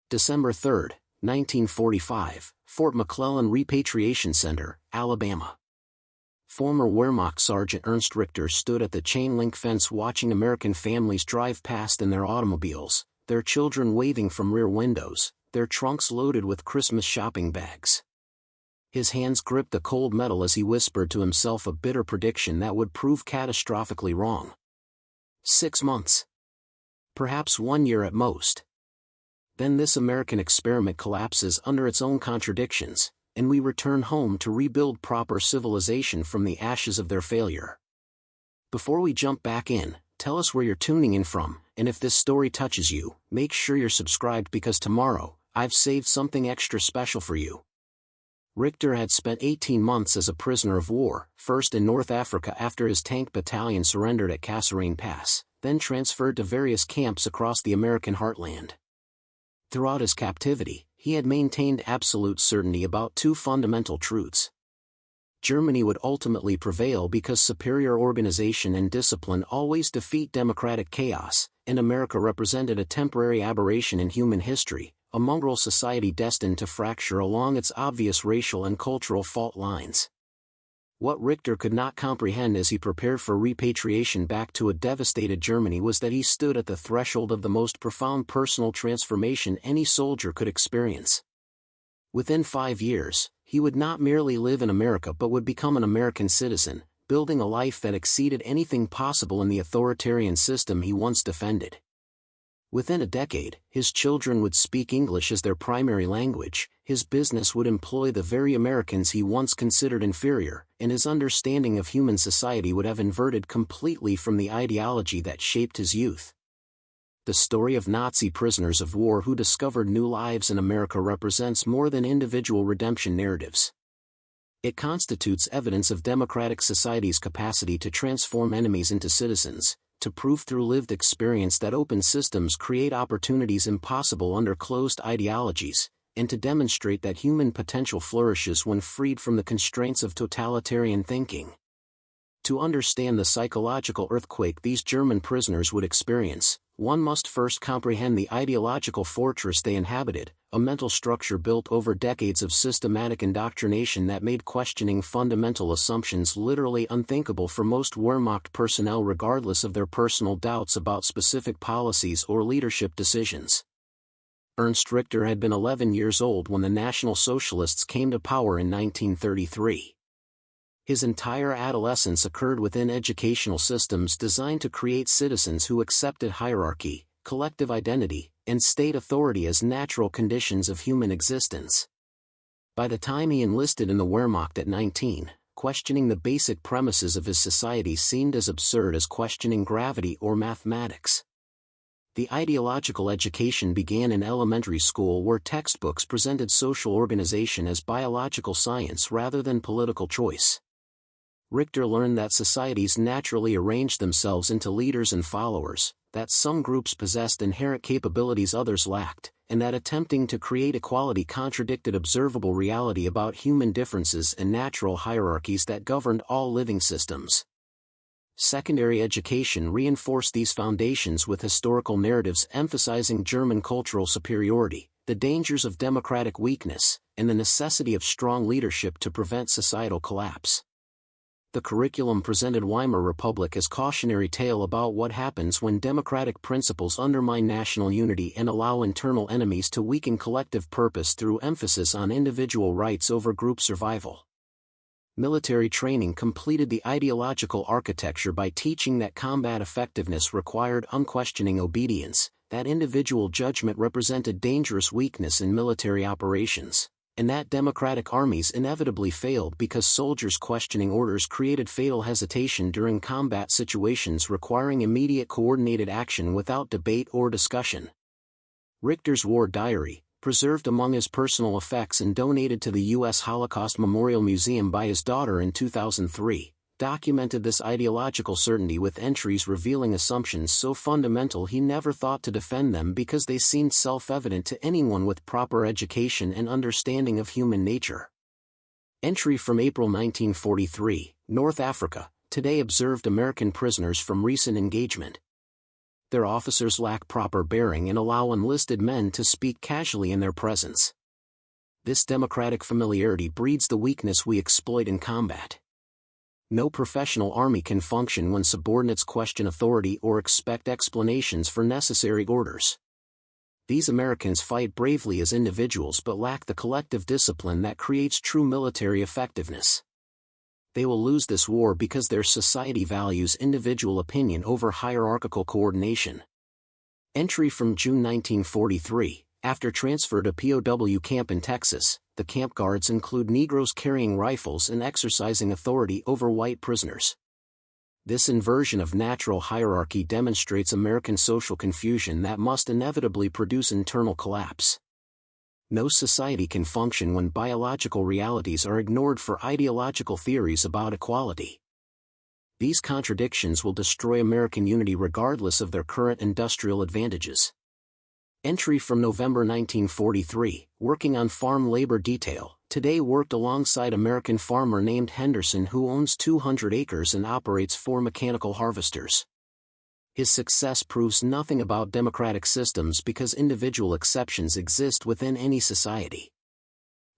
December 3, 1945, Fort McClellan Repatriation Center, Alabama. Former Wehrmacht Sergeant Ernst Richter stood at the chain-link fence watching American families drive past in their automobiles, their children waving from rear windows, their trunks loaded with Christmas shopping bags. His hands gripped the cold metal as he whispered to himself a bitter prediction that would prove catastrophically wrong. 6 months. Perhaps 1 year at most. Then this American experiment collapses under its own contradictions, and we return home to rebuild proper civilization from the ashes of their failure. Before we jump back in, tell us where you're tuning in from, and if this story touches you, make sure you're subscribed because tomorrow, I've saved something extra special for you. Richter had spent 18 months as a prisoner of war, first in North Africa after his tank battalion surrendered at Kasserine Pass, then transferred to various camps across the American heartland. Throughout his captivity, he had maintained absolute certainty about two fundamental truths. Germany would ultimately prevail because superior organization and discipline always defeat democratic chaos, and America represented a temporary aberration in human history, a mongrel society destined to fracture along its obvious racial and cultural fault lines. What Richter could not comprehend as he prepared for repatriation back to a devastated Germany was that he stood at the threshold of the most profound personal transformation any soldier could experience. Within 5 years, he would not merely live in America but would become an American citizen, building a life that exceeded anything possible in the authoritarian system he once defended. Within a decade, his children would speak English as their primary language, his business would employ the very Americans he once considered inferior, and his understanding of human society would have inverted completely from the ideology that shaped his youth. The story of Nazi prisoners of war who discovered new lives in America represents more than individual redemption narratives. It constitutes evidence of democratic society's capacity to transform enemies into citizens, to prove through lived experience that open systems create opportunities impossible under closed ideologies, and to demonstrate that human potential flourishes when freed from the constraints of totalitarian thinking. To understand the psychological earthquake these German prisoners would experience, one must first comprehend the ideological fortress they inhabited, a mental structure built over decades of systematic indoctrination that made questioning fundamental assumptions literally unthinkable for most Wehrmacht personnel regardless of their personal doubts about specific policies or leadership decisions. Ernst Richter had been 11 years old when the National Socialists came to power in 1933. His entire adolescence occurred within educational systems designed to create citizens who accepted hierarchy, collective identity, and state authority as natural conditions of human existence. By the time he enlisted in the Wehrmacht at 19, questioning the basic premises of his society seemed as absurd as questioning gravity or mathematics. The ideological education began in elementary school where textbooks presented social organization as biological science rather than political choice. Richter learned that societies naturally arranged themselves into leaders and followers, that some groups possessed inherent capabilities others lacked, and that attempting to create equality contradicted observable reality about human differences and natural hierarchies that governed all living systems. Secondary education reinforced these foundations with historical narratives emphasizing German cultural superiority, the dangers of democratic weakness, and the necessity of strong leadership to prevent societal collapse. The curriculum presented Weimar Republic as cautionary tale about what happens when democratic principles undermine national unity and allow internal enemies to weaken collective purpose through emphasis on individual rights over group survival. Military training completed the ideological architecture by teaching that combat effectiveness required unquestioning obedience, that individual judgment represented dangerous weakness in military operations, and that democratic armies inevitably failed because soldiers questioning orders created fatal hesitation during combat situations requiring immediate coordinated action without debate or discussion. Richter's war diary, preserved among his personal effects and donated to the U.S. Holocaust Memorial Museum by his daughter in 2003, documented this ideological certainty with entries revealing assumptions so fundamental he never thought to defend them because they seemed self-evident to anyone with proper education and understanding of human nature. Entry from April 1943, North Africa, today observed American prisoners from recent engagement. Their officers lack proper bearing and allow enlisted men to speak casually in their presence. This democratic familiarity breeds the weakness we exploit in combat. No professional army can function when subordinates question authority or expect explanations for necessary orders. These Americans fight bravely as individuals but lack the collective discipline that creates true military effectiveness. They will lose this war because their society values individual opinion over hierarchical coordination. Entry from June 1943. After transfer to POW camp in Texas, the camp guards include Negroes carrying rifles and exercising authority over white prisoners. This inversion of natural hierarchy demonstrates American social confusion that must inevitably produce internal collapse. No society can function when biological realities are ignored for ideological theories about equality. These contradictions will destroy American unity regardless of their current industrial advantages. Entry from November 1943, working on farm labor detail. Today worked alongside American farmer named Henderson who owns 200 acres and operates 4 mechanical harvesters. His success proves nothing about democratic systems because individual exceptions exist within any society.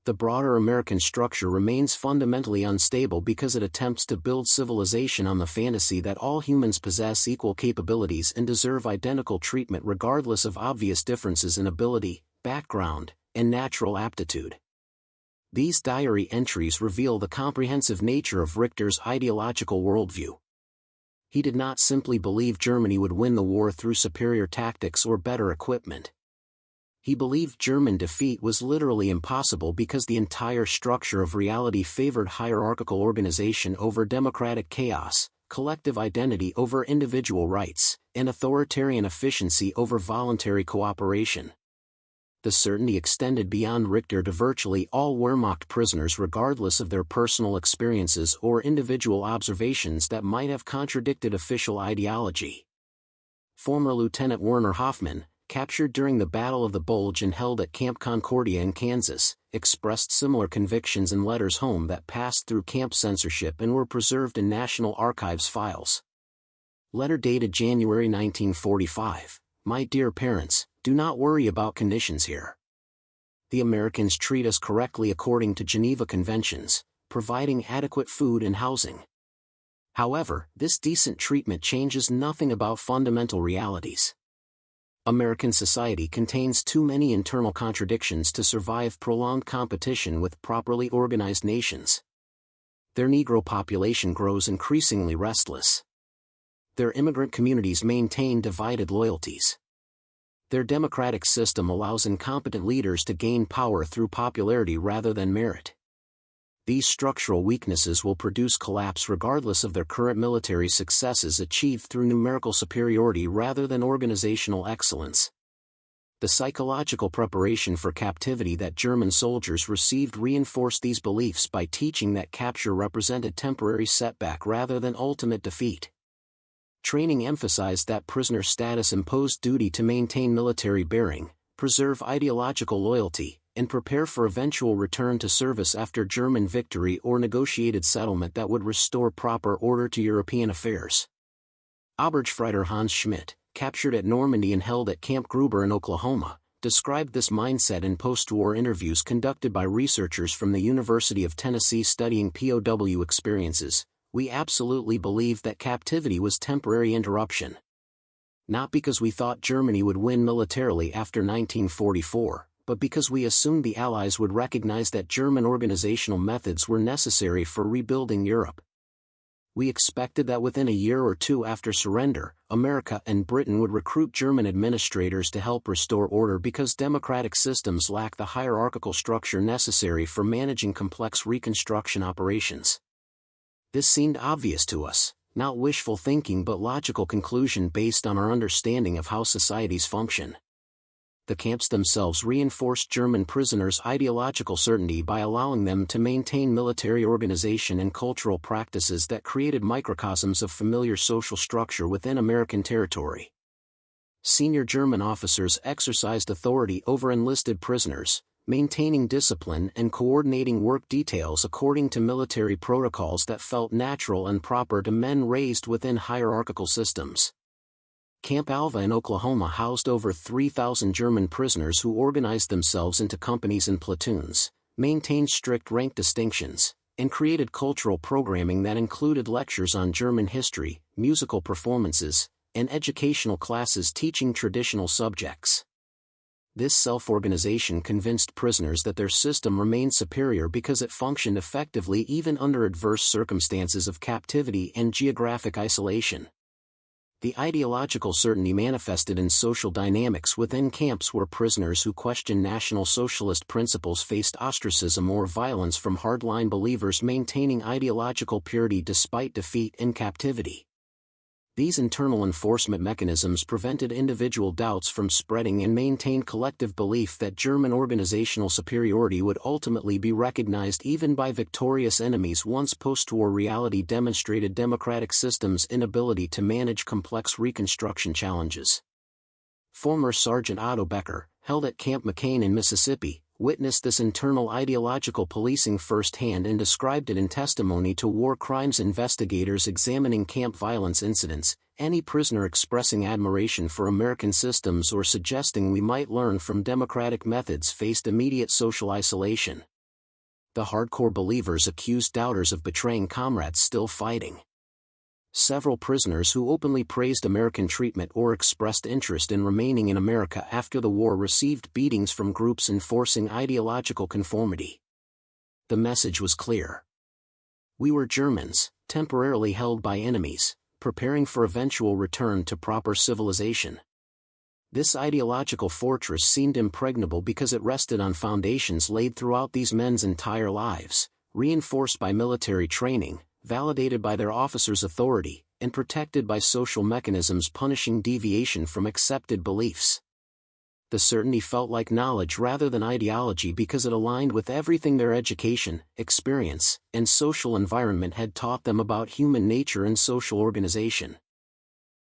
The broader American structure remains fundamentally unstable because it attempts to build civilization on the fantasy that all humans possess equal capabilities and deserve identical treatment regardless of obvious differences in ability, background, and natural aptitude. These diary entries reveal the comprehensive nature of Richter's ideological worldview. He did not simply believe Germany would win the war through superior tactics or better equipment. He believed German defeat was literally impossible because the entire structure of reality favored hierarchical organization over democratic chaos, collective identity over individual rights, and authoritarian efficiency over voluntary cooperation. The certainty extended beyond Richter to virtually all Wehrmacht prisoners regardless of their personal experiences or individual observations that might have contradicted official ideology. Former Lieutenant Werner Hoffman, captured during the Battle of the Bulge and held at Camp Concordia in Kansas, expressed similar convictions in letters home that passed through camp censorship and were preserved in National Archives files. Letter dated January 1945. My dear parents, do not worry about conditions here. The Americans treat us correctly according to Geneva Conventions, providing adequate food and housing. However, this decent treatment changes nothing about fundamental realities. American society contains too many internal contradictions to survive prolonged competition with properly organized nations. Their Negro population grows increasingly restless. Their immigrant communities maintain divided loyalties. Their democratic system allows incompetent leaders to gain power through popularity rather than merit. These structural weaknesses will produce collapse regardless of their current military successes achieved through numerical superiority rather than organizational excellence. The psychological preparation for captivity that German soldiers received reinforced these beliefs by teaching that capture represented temporary setback rather than ultimate defeat. Training emphasized that prisoner status imposed duty to maintain military bearing, preserve ideological loyalty, and prepare for eventual return to service after German victory or negotiated settlement that would restore proper order to European affairs. Oberstleutnant Hans Schmidt, captured at Normandy and held at Camp Gruber in Oklahoma, described this mindset in post-war interviews conducted by researchers from the University of Tennessee studying POW experiences. We absolutely believed that captivity was temporary interruption. Not because we thought Germany would win militarily after 1944, but because we assumed the Allies would recognize that German organizational methods were necessary for rebuilding Europe. We expected that within a year or two after surrender, America and Britain would recruit German administrators to help restore order because democratic systems lack the hierarchical structure necessary for managing complex reconstruction operations. This seemed obvious to us, not wishful thinking but logical conclusion based on our understanding of how societies function. The camps themselves reinforced German prisoners' ideological certainty by allowing them to maintain military organization and cultural practices that created microcosms of familiar social structure within American territory. Senior German officers exercised authority over enlisted prisoners, maintaining discipline and coordinating work details according to military protocols that felt natural and proper to men raised within hierarchical systems. Camp Alva in Oklahoma housed over 3,000 German prisoners who organized themselves into companies and platoons, maintained strict rank distinctions, and created cultural programming that included lectures on German history, musical performances, and educational classes teaching traditional subjects. This self-organization convinced prisoners that their system remained superior because it functioned effectively even under adverse circumstances of captivity and geographic isolation. The ideological certainty manifested in social dynamics within camps where prisoners who questioned National Socialist principles faced ostracism or violence from hardline believers maintaining ideological purity despite defeat and captivity. These internal enforcement mechanisms prevented individual doubts from spreading and maintained collective belief that German organizational superiority would ultimately be recognized even by victorious enemies once post-war reality demonstrated democratic systems' inability to manage complex reconstruction challenges. Former Sergeant Otto Becker, held at Camp McCain in Mississippi, witnessed this internal ideological policing firsthand and described it in testimony to war crimes investigators examining camp violence incidents. Any prisoner expressing admiration for American systems or suggesting we might learn from democratic methods faced immediate social isolation. The hardcore believers accused doubters of betraying comrades still fighting. Several prisoners who openly praised American treatment or expressed interest in remaining in America after the war received beatings from groups enforcing ideological conformity. The message was clear. We were Germans, temporarily held by enemies, preparing for eventual return to proper civilization. This ideological fortress seemed impregnable because it rested on foundations laid throughout these men's entire lives, reinforced by military training, validated by their officers' authority, and protected by social mechanisms punishing deviation from accepted beliefs. The certainty felt like knowledge rather than ideology because it aligned with everything their education, experience, and social environment had taught them about human nature and social organization.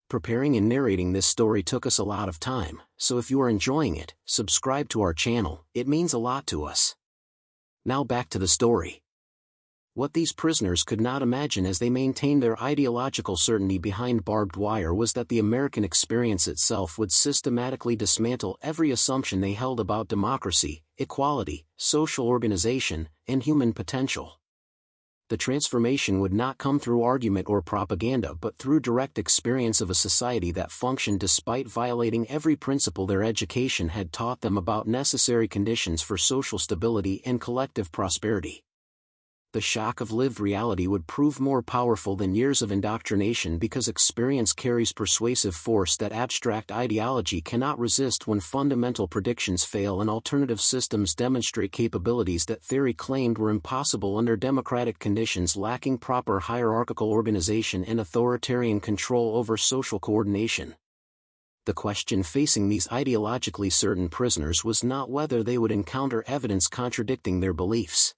Preparing and narrating this story took us a lot of time, so if you are enjoying it, subscribe to our channel, it means a lot to us. Now back to the story. What these prisoners could not imagine as they maintained their ideological certainty behind barbed wire was that the American experience itself would systematically dismantle every assumption they held about democracy, equality, social organization, and human potential. The transformation would not come through argument or propaganda but through direct experience of a society that functioned despite violating every principle their education had taught them about necessary conditions for social stability and collective prosperity. The shock of lived reality would prove more powerful than years of indoctrination because experience carries persuasive force that abstract ideology cannot resist when fundamental predictions fail and alternative systems demonstrate capabilities that theory claimed were impossible under democratic conditions lacking proper hierarchical organization and authoritarian control over social coordination. The question facing these ideologically certain prisoners was not whether they would encounter evidence contradicting their beliefs.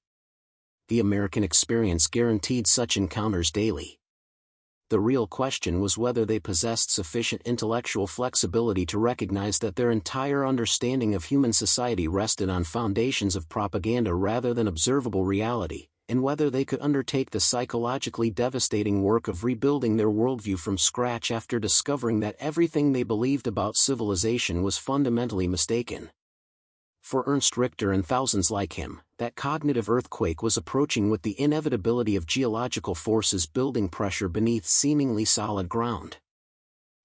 The American experience guaranteed such encounters daily. The real question was whether they possessed sufficient intellectual flexibility to recognize that their entire understanding of human society rested on foundations of propaganda rather than observable reality, and whether they could undertake the psychologically devastating work of rebuilding their worldview from scratch after discovering that everything they believed about civilization was fundamentally mistaken. For Ernst Richter and thousands like him, that cognitive earthquake was approaching with the inevitability of geological forces building pressure beneath seemingly solid ground.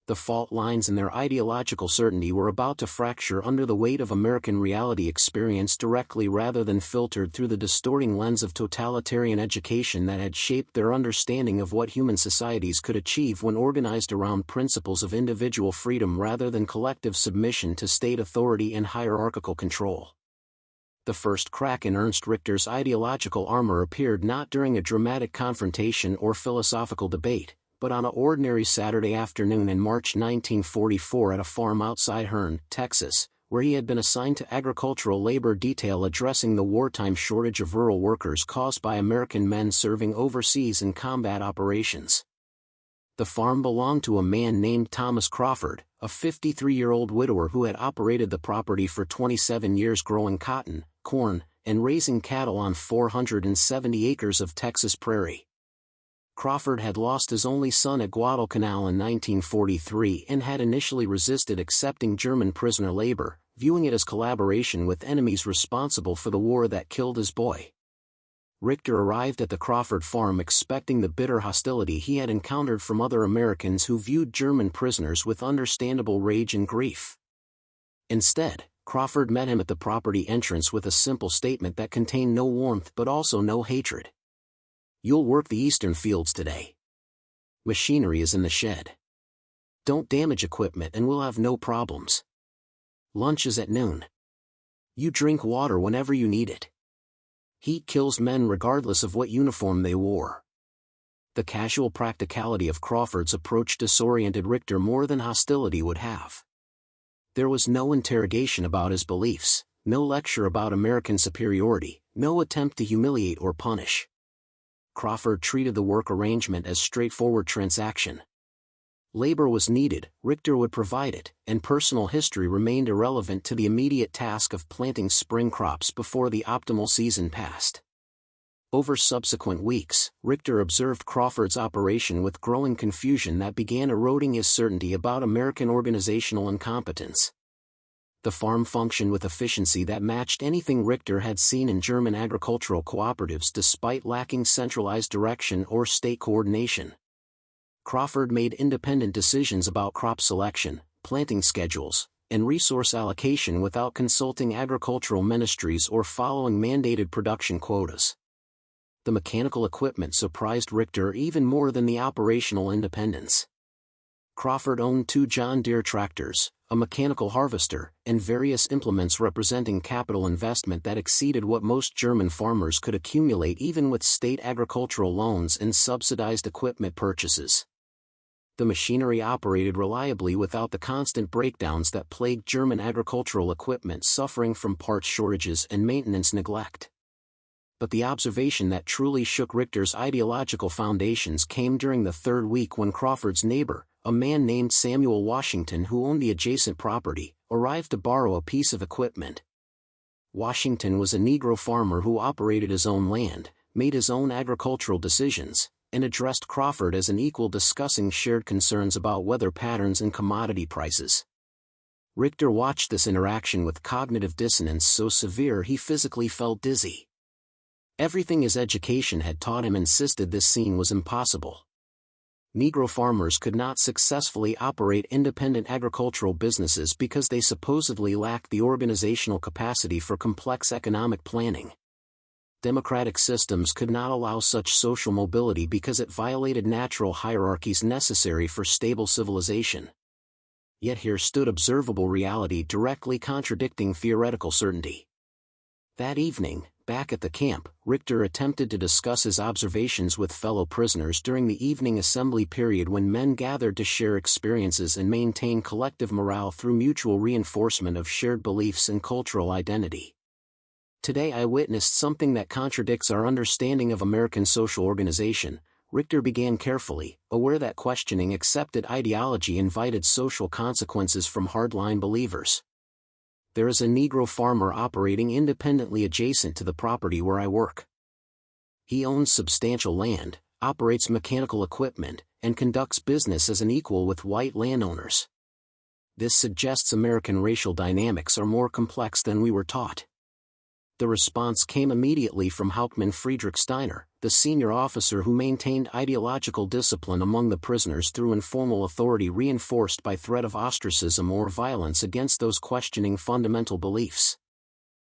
The fault lines in their ideological certainty were about to fracture under the weight of American reality experienced directly rather than filtered through the distorting lens of totalitarian education that had shaped their understanding of what human societies could achieve when organized around principles of individual freedom rather than collective submission to state authority and hierarchical control. The first crack in Ernst Richter's ideological armor appeared not during a dramatic confrontation or philosophical debate, but on an ordinary Saturday afternoon in March 1944 at a farm outside Hearne, Texas, where he had been assigned to agricultural labor detail addressing the wartime shortage of rural workers caused by American men serving overseas in combat operations. The farm belonged to a man named Thomas Crawford, a 53-year-old widower who had operated the property for 27 years growing cotton, corn, and raising cattle on 470 acres of Texas prairie. Crawford had lost his only son at Guadalcanal in 1943 and had initially resisted accepting German prisoner labor, viewing it as collaboration with enemies responsible for the war that killed his boy. Richter arrived at the Crawford farm expecting the bitter hostility he had encountered from other Americans who viewed German prisoners with understandable rage and grief. Instead, Crawford met him at the property entrance with a simple statement that contained no warmth but also no hatred. "You'll work the eastern fields today. Machinery is in the shed. Don't damage equipment and we'll have no problems. Lunch is at noon. You drink water whenever you need it. Heat kills men regardless of what uniform they wore." The casual practicality of Crawford's approach disoriented Richter more than hostility would have. There was no interrogation about his beliefs, no lecture about American superiority, no attempt to humiliate or punish. Crawford treated the work arrangement as straightforward transaction. Labor was needed, Richter would provide it, and personal history remained irrelevant to the immediate task of planting spring crops before the optimal season passed. Over subsequent weeks, Richter observed Crawford's operation with growing confusion that began eroding his certainty about American organizational incompetence. The farm functioned with efficiency that matched anything Richter had seen in German agricultural cooperatives despite lacking centralized direction or state coordination. Crawford made independent decisions about crop selection, planting schedules, and resource allocation without consulting agricultural ministries or following mandated production quotas. The mechanical equipment surprised Richter even more than the operational independence. Crawford owned 2 John Deere tractors, a mechanical harvester, and various implements representing capital investment that exceeded what most German farmers could accumulate even with state agricultural loans and subsidized equipment purchases. The machinery operated reliably without the constant breakdowns that plagued German agricultural equipment suffering from parts shortages and maintenance neglect. But the observation that truly shook Richter's ideological foundations came during the third week when Crawford's neighbor, a man named Samuel Washington who owned the adjacent property, arrived to borrow a piece of equipment. Washington was a Negro farmer who operated his own land, made his own agricultural decisions, and addressed Crawford as an equal discussing shared concerns about weather patterns and commodity prices. Richter watched this interaction with cognitive dissonance so severe he physically felt dizzy. Everything his education had taught him insisted this scene was impossible. Negro farmers could not successfully operate independent agricultural businesses because they supposedly lacked the organizational capacity for complex economic planning. Democratic systems could not allow such social mobility because it violated natural hierarchies necessary for stable civilization. Yet here stood observable reality directly contradicting theoretical certainty. That evening, back at the camp, Richter attempted to discuss his observations with fellow prisoners during the evening assembly period when men gathered to share experiences and maintain collective morale through mutual reinforcement of shared beliefs and cultural identity. "Today I witnessed something that contradicts our understanding of American social organization," Richter began carefully, aware that questioning accepted ideology invited social consequences from hardline believers. "There is a Negro farmer operating independently adjacent to the property where I work. He owns substantial land, operates mechanical equipment, and conducts business as an equal with white landowners. This suggests American racial dynamics are more complex than we were taught." The response came immediately from Hauptmann Friedrich Steiner, the senior officer who maintained ideological discipline among the prisoners through informal authority reinforced by threat of ostracism or violence against those questioning fundamental beliefs.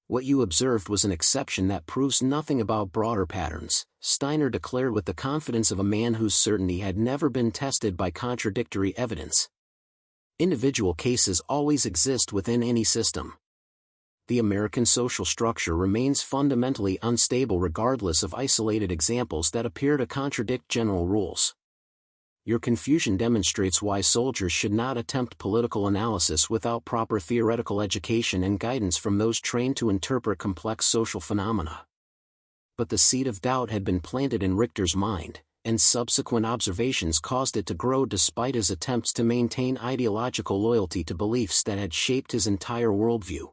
"What you observed was an exception that proves nothing about broader patterns," Steiner declared with the confidence of a man whose certainty had never been tested by contradictory evidence. "Individual cases always exist within any system. The American social structure remains fundamentally unstable regardless of isolated examples that appear to contradict general rules. Your confusion demonstrates why soldiers should not attempt political analysis without proper theoretical education and guidance from those trained to interpret complex social phenomena." But the seed of doubt had been planted in Richter's mind, and subsequent observations caused it to grow despite his attempts to maintain ideological loyalty to beliefs that had shaped his entire worldview.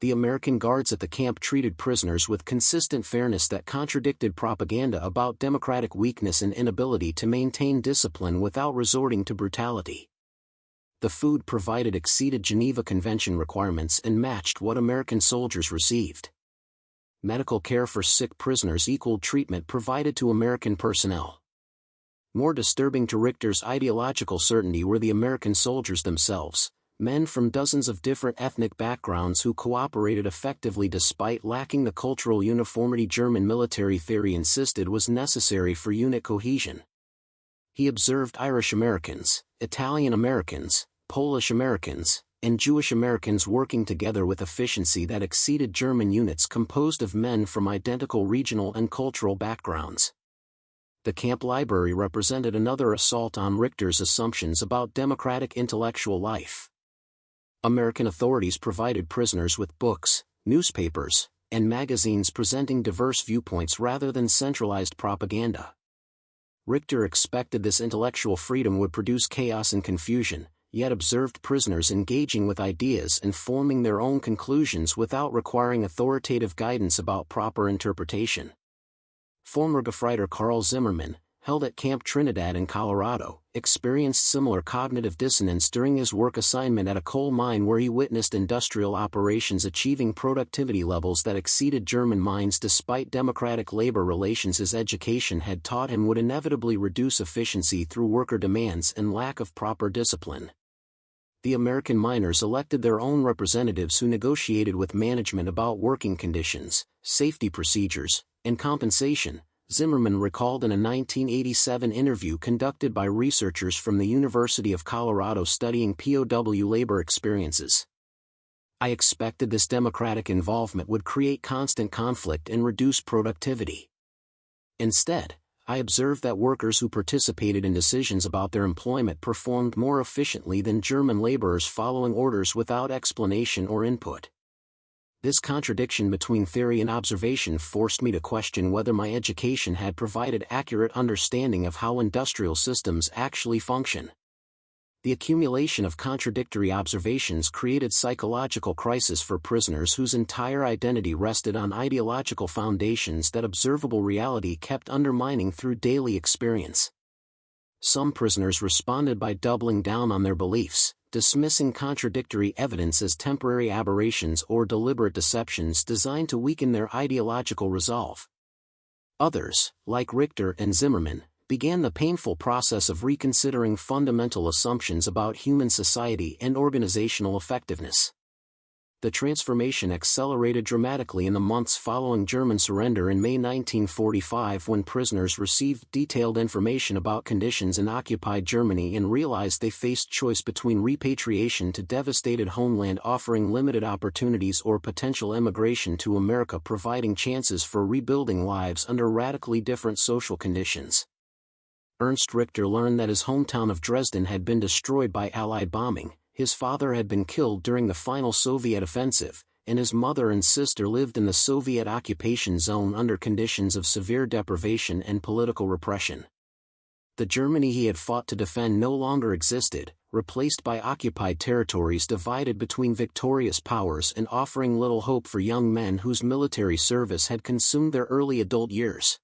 The American guards at the camp treated prisoners with consistent fairness that contradicted propaganda about democratic weakness and inability to maintain discipline without resorting to brutality. The food provided exceeded Geneva Convention requirements and matched what American soldiers received. Medical care for sick prisoners equaled treatment provided to American personnel. More disturbing to Richter's ideological certainty were the American soldiers themselves, men from dozens of different ethnic backgrounds who cooperated effectively despite lacking the cultural uniformity German military theory insisted was necessary for unit cohesion. He observed Irish Americans, Italian Americans, Polish Americans, and Jewish Americans working together with efficiency that exceeded German units composed of men from identical regional and cultural backgrounds. The camp library represented another assault on Richter's assumptions about democratic intellectual life. American authorities provided prisoners with books, newspapers, and magazines presenting diverse viewpoints rather than centralized propaganda. Richter expected this intellectual freedom would produce chaos and confusion, yet observed prisoners engaging with ideas and forming their own conclusions without requiring authoritative guidance about proper interpretation. Former Gefreiter Carl Zimmermann, held at Camp Trinidad in Colorado, experienced similar cognitive dissonance during his work assignment at a coal mine where he witnessed industrial operations achieving productivity levels that exceeded German mines despite democratic labor relations his education had taught him would inevitably reduce efficiency through worker demands and lack of proper discipline. The American miners elected their own representatives who negotiated with management about working conditions, safety procedures, and compensation, Zimmermann recalled in a 1987 interview conducted by researchers from the University of Colorado studying POW labor experiences. I expected this democratic involvement would create constant conflict and reduce productivity. Instead, I observed that workers who participated in decisions about their employment performed more efficiently than German laborers following orders without explanation or input. This contradiction between theory and observation forced me to question whether my education had provided accurate understanding of how industrial systems actually function. The accumulation of contradictory observations created psychological crisis for prisoners whose entire identity rested on ideological foundations that observable reality kept undermining through daily experience. Some prisoners responded by doubling down on their beliefs, dismissing contradictory evidence as temporary aberrations or deliberate deceptions designed to weaken their ideological resolve. Others, like Richter and Zimmermann, began the painful process of reconsidering fundamental assumptions about human society and organizational effectiveness. The transformation accelerated dramatically in the months following German surrender in May 1945 when prisoners received detailed information about conditions in occupied Germany and realized they faced choice between repatriation to devastated homeland offering limited opportunities or potential emigration to America providing chances for rebuilding lives under radically different social conditions. Ernst Richter learned that his hometown of Dresden had been destroyed by Allied bombing. His father had been killed during the final Soviet offensive, and his mother and sister lived in the Soviet occupation zone under conditions of severe deprivation and political repression. The Germany he had fought to defend no longer existed, replaced by occupied territories divided between victorious powers and offering little hope for young men whose military service had consumed their early adult years.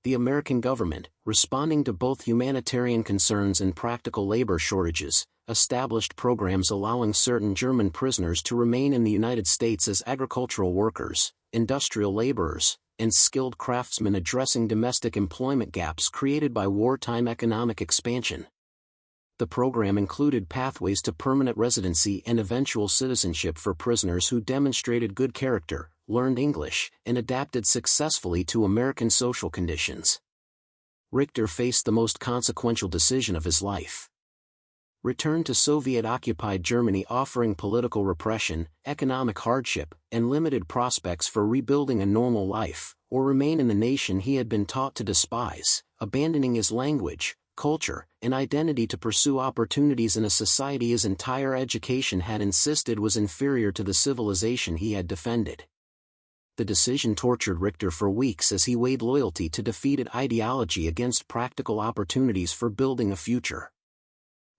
The American government, responding to both humanitarian concerns and practical labor shortages, established programs allowing certain German prisoners to remain in the United States as agricultural workers, industrial laborers, and skilled craftsmen addressing domestic employment gaps created by wartime economic expansion. The program included pathways to permanent residency and eventual citizenship for prisoners who demonstrated good character, learned English, and adapted successfully to American social conditions. Richter faced the most consequential decision of his life. Return to Soviet-occupied Germany offering political repression, economic hardship, and limited prospects for rebuilding a normal life, or remain in the nation he had been taught to despise, abandoning his language, culture, and identity to pursue opportunities in a society his entire education had insisted was inferior to the civilization he had defended. The decision tortured Richter for weeks as he weighed loyalty to defeated ideology against practical opportunities for building a future.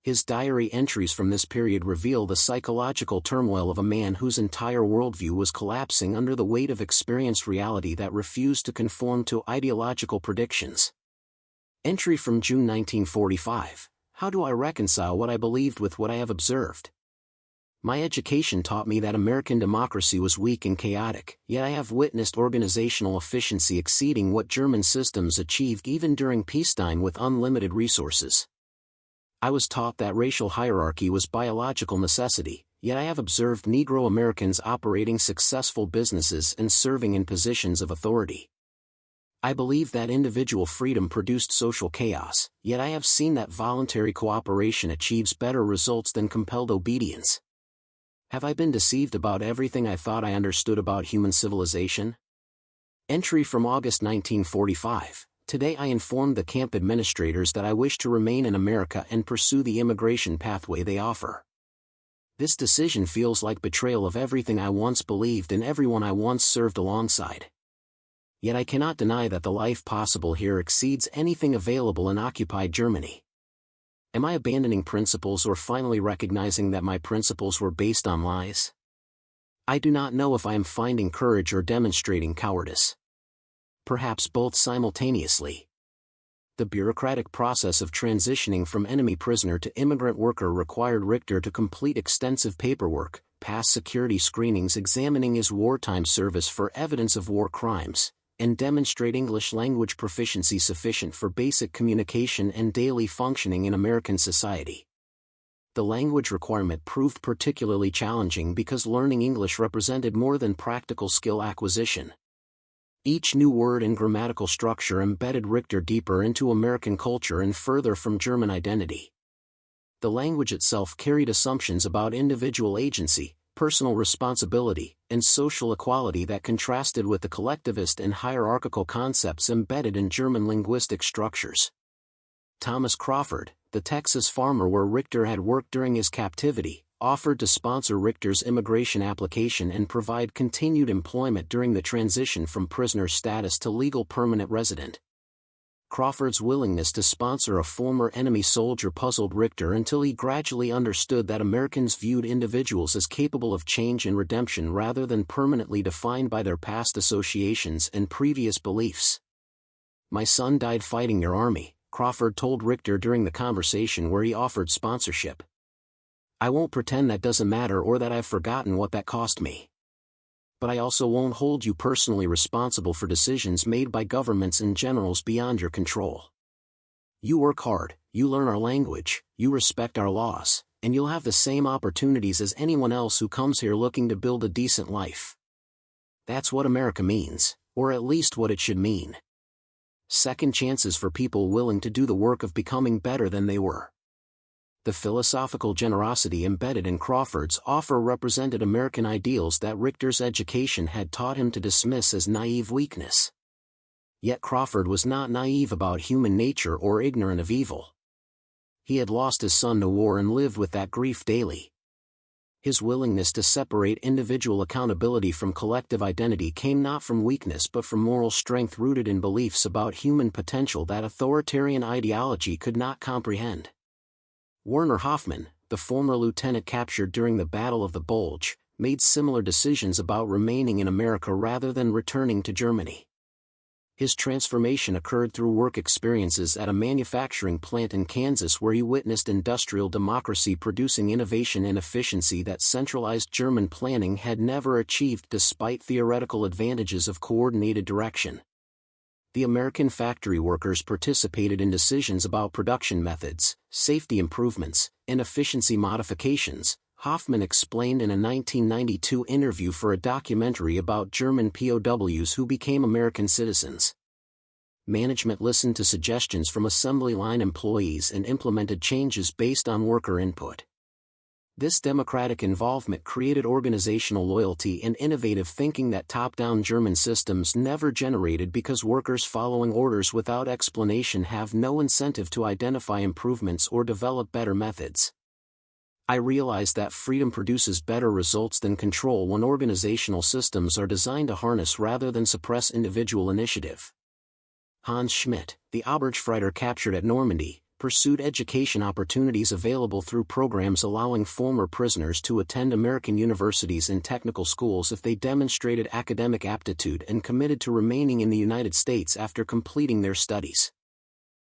His diary entries from this period reveal the psychological turmoil of a man whose entire worldview was collapsing under the weight of experienced reality that refused to conform to ideological predictions. Entry from June 1945. How do I reconcile what I believed with what I have observed? My education taught me that American democracy was weak and chaotic, yet I have witnessed organizational efficiency exceeding what German systems achieved even during peacetime with unlimited resources. I was taught that racial hierarchy was biological necessity, yet I have observed Negro Americans operating successful businesses and serving in positions of authority. I believe that individual freedom produced social chaos, yet I have seen that voluntary cooperation achieves better results than compelled obedience. Have I been deceived about everything I thought I understood about human civilization? Entry from August 1945. Today I informed the camp administrators that I wish to remain in America and pursue the immigration pathway they offer. This decision feels like betrayal of everything I once believed and everyone I once served alongside. Yet I cannot deny that the life possible here exceeds anything available in occupied Germany. Am I abandoning principles or finally recognizing that my principles were based on lies? I do not know if I am finding courage or demonstrating cowardice. Perhaps both simultaneously. The bureaucratic process of transitioning from enemy prisoner to immigrant worker required Richter to complete extensive paperwork, pass security screenings examining his wartime service for evidence of war crimes, and demonstrate English language proficiency sufficient for basic communication and daily functioning in American society. The language requirement proved particularly challenging because learning English represented more than practical skill acquisition. Each new word and grammatical structure embedded Richter deeper into American culture and further from German identity. The language itself carried assumptions about individual agency, personal responsibility, and social equality that contrasted with the collectivist and hierarchical concepts embedded in German linguistic structures. Thomas Crawford, the Texas farmer where Richter had worked during his captivity, offered to sponsor Richter's immigration application and provide continued employment during the transition from prisoner status to legal permanent resident. Crawford's willingness to sponsor a former enemy soldier puzzled Richter until he gradually understood that Americans viewed individuals as capable of change and redemption rather than permanently defined by their past associations and previous beliefs. "My son died fighting your army," Crawford told Richter during the conversation where he offered sponsorship. "I won't pretend that doesn't matter or that I've forgotten what that cost me. But I also won't hold you personally responsible for decisions made by governments and generals beyond your control. You work hard, you learn our language, you respect our laws, and you'll have the same opportunities as anyone else who comes here looking to build a decent life. That's what America means, or at least what it should mean. Second chances for people willing to do the work of becoming better than they were." The philosophical generosity embedded in Crawford's offer represented American ideals that Richter's education had taught him to dismiss as naive weakness. Yet Crawford was not naive about human nature or ignorant of evil. He had lost his son to war and lived with that grief daily. His willingness to separate individual accountability from collective identity came not from weakness but from moral strength rooted in beliefs about human potential that authoritarian ideology could not comprehend. Werner Hoffman, the former lieutenant captured during the Battle of the Bulge, made similar decisions about remaining in America rather than returning to Germany. His transformation occurred through work experiences at a manufacturing plant in Kansas where he witnessed industrial democracy producing innovation and efficiency that centralized German planning had never achieved despite theoretical advantages of coordinated direction. The American factory workers participated in decisions about production methods, safety improvements, and efficiency modifications, Hoffman explained in a 1992 interview for a documentary about German POWs who became American citizens. Management listened to suggestions from assembly line employees and implemented changes based on worker input. This democratic involvement created organizational loyalty and innovative thinking that top-down German systems never generated because workers following orders without explanation have no incentive to identify improvements or develop better methods. I realized that freedom produces better results than control when organizational systems are designed to harness rather than suppress individual initiative. Hans Schmidt, the Obergefreiter captured at Normandy, pursued education opportunities available through programs allowing former prisoners to attend American universities and technical schools if they demonstrated academic aptitude and committed to remaining in the United States after completing their studies.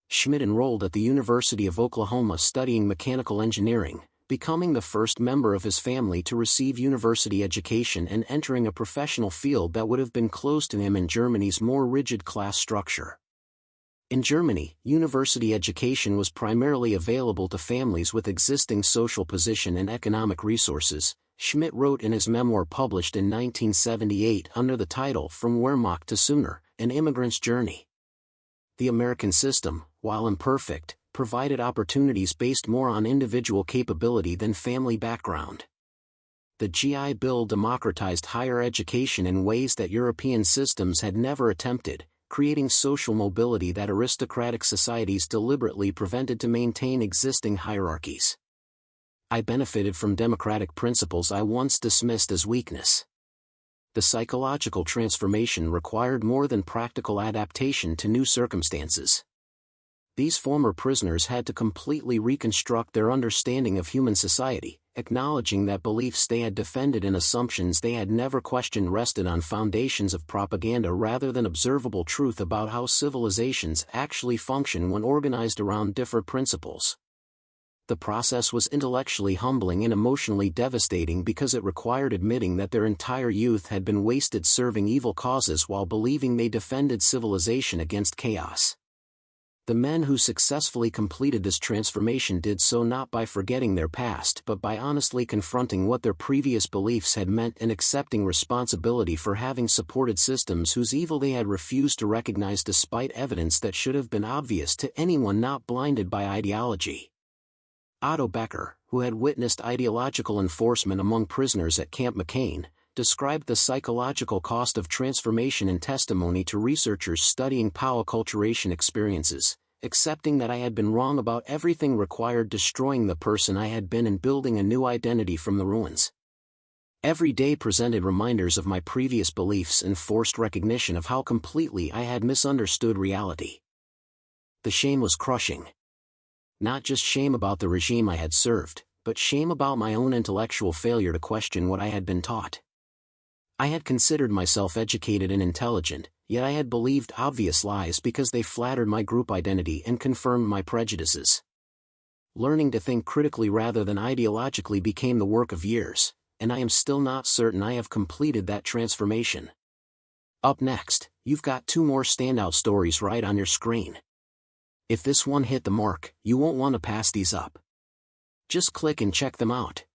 Schmidt enrolled at the University of Oklahoma studying mechanical engineering, becoming the first member of his family to receive university education and entering a professional field that would have been closed to him in Germany's more rigid class structure. In Germany, university education was primarily available to families with existing social position and economic resources, Schmidt wrote in his memoir published in 1978 under the title From Wehrmacht to Sooner, An Immigrant's Journey. The American system, while imperfect, provided opportunities based more on individual capability than family background. The GI Bill democratized higher education in ways that European systems had never attempted, creating social mobility that aristocratic societies deliberately prevented to maintain existing hierarchies. I benefited from democratic principles I once dismissed as weakness. The psychological transformation required more than practical adaptation to new circumstances. These former prisoners had to completely reconstruct their understanding of human society, acknowledging that beliefs they had defended and assumptions they had never questioned rested on foundations of propaganda rather than observable truth about how civilizations actually function when organized around different principles. The process was intellectually humbling and emotionally devastating because it required admitting that their entire youth had been wasted serving evil causes while believing they defended civilization against chaos. The men who successfully completed this transformation did so not by forgetting their past but by honestly confronting what their previous beliefs had meant and accepting responsibility for having supported systems whose evil they had refused to recognize despite evidence that should have been obvious to anyone not blinded by ideology. Otto Becker, who had witnessed ideological enforcement among prisoners at Camp McCain, described the psychological cost of transformation in testimony to researchers studying POW acculturation experiences, accepting that I had been wrong about everything required destroying the person I had been and building a new identity from the ruins. Every day presented reminders of my previous beliefs and forced recognition of how completely I had misunderstood reality. The shame was crushing. Not just shame about the regime I had served, but shame about my own intellectual failure to question what I had been taught. I had considered myself educated and intelligent, yet I had believed obvious lies because they flattered my group identity and confirmed my prejudices. Learning to think critically rather than ideologically became the work of years, and I am still not certain I have completed that transformation. Up next, you've got 2 more standout stories right on your screen. If this one hit the mark, you won't want to pass these up. Just click and check them out.